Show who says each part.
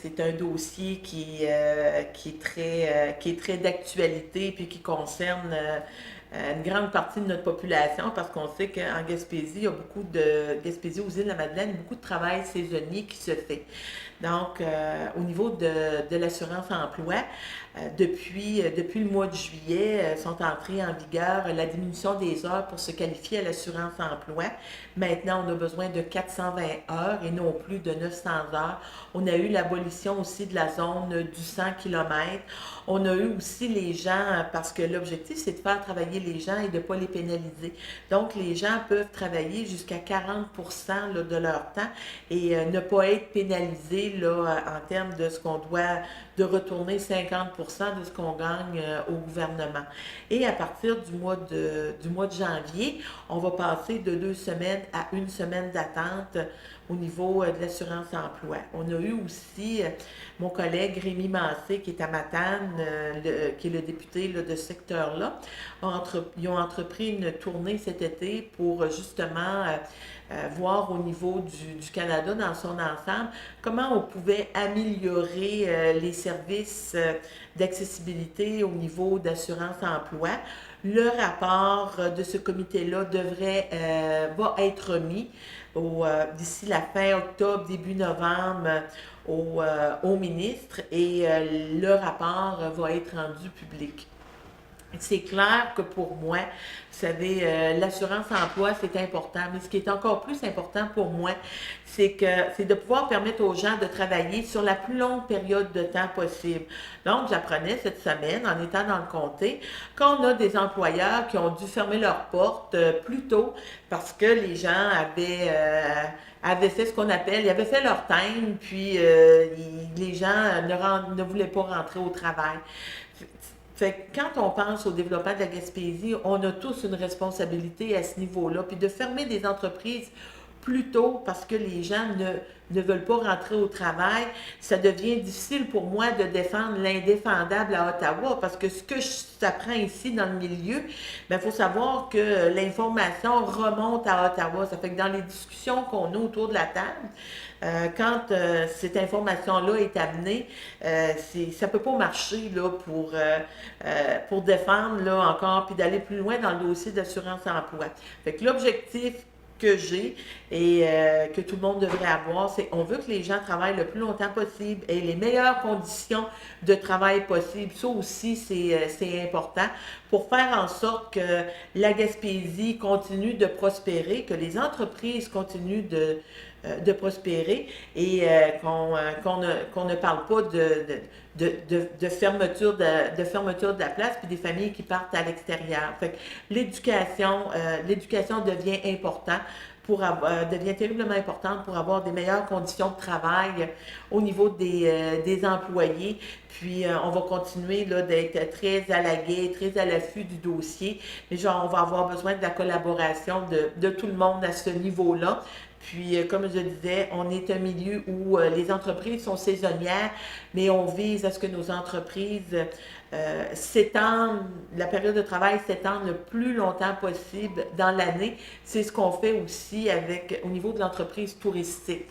Speaker 1: C'est un dossier qui est très d'actualité puis qui concerne une grande partie de notre population parce qu'on sait qu'en Gaspésie, il y a beaucoup de Gaspésie aux îles de la Madeleine, beaucoup de travail saisonnier qui se fait. Donc, au niveau de l'assurance emploi, depuis le mois de juillet, sont entrées en vigueur la diminution des heures pour se qualifier à l'assurance emploi. Maintenant, on a besoin de 420 heures et non plus de 900 heures. On a eu l'abolition aussi de la zone du 100 km. On a eu aussi les gens, parce que l'objectif, c'est de faire travailler les gens et de ne pas les pénaliser. Donc, les gens peuvent travailler jusqu'à 40% là, de leur temps et ne pas être pénalisés là, en termes de ce qu'on doit, de retourner 50% de ce qu'on gagne au gouvernement. Et à partir du mois de janvier, on va passer de 2 semaines à 1 semaine d'attente au niveau de l'assurance emploi. On a eu aussi mon collègue Rémi Massé, qui est à Matane, qui est le député là, de ce secteur-là. Ils ont entrepris une tournée cet été pour justement voir au niveau du Canada dans son ensemble comment on pouvait améliorer les services d'accessibilité au niveau d'assurance emploi. Le rapport de ce comité-là va être remis d'ici la fin octobre, début novembre au ministre et le rapport va être rendu public. C'est clair que pour moi, vous savez, l'assurance emploi, c'est important, mais ce qui est encore plus important pour moi, c'est de pouvoir permettre aux gens de travailler sur la plus longue période de temps possible. Donc, j'apprenais cette semaine, en étant dans le comté, qu'on a des employeurs qui ont dû fermer leurs portes plus tôt parce que les gens avaient fait ce qu'on appelle, ils avaient fait leur time, puis les gens ne voulaient pas rentrer au travail. Fait que quand on pense au développement de la Gaspésie, on a tous une responsabilité à ce niveau-là. Puis de fermer des entreprises plus tôt parce que les gens ne veulent pas rentrer au travail, ça devient difficile pour moi de défendre l'indéfendable à Ottawa parce que ce que j'apprends ici dans le milieu, il faut savoir que l'information remonte à Ottawa. Ça fait que dans les discussions qu'on a autour de la table, quand cette information-là est amenée, ça ne peut pas marcher là, pour défendre là, encore puis d'aller plus loin dans le dossier d'assurance emploi. Fait que l'objectif que j'ai et que tout le monde devrait avoir, c'est on veut que les gens travaillent le plus longtemps possible et les meilleures conditions de travail possible. Ça aussi, c'est important pour faire en sorte que la Gaspésie continue de prospérer, que les entreprises continuent de prospérer et qu'on ne parle pas de fermeture de fermeture de la place puis des familles qui partent à l'extérieur. Fait que l'éducation devient importante devient terriblement importante pour avoir des meilleures conditions de travail au niveau des employés. Puis on va continuer là, d'être très à la guet, très à l'affût du dossier. Mais genre, on va avoir besoin de la collaboration de tout le monde à ce niveau-là. Puis, comme je disais, on est un milieu où les entreprises sont saisonnières, mais on vise à ce que nos entreprises s'étendent, la période de travail s'étende le plus longtemps possible dans l'année. C'est ce qu'on fait aussi au niveau de l'entreprise touristique.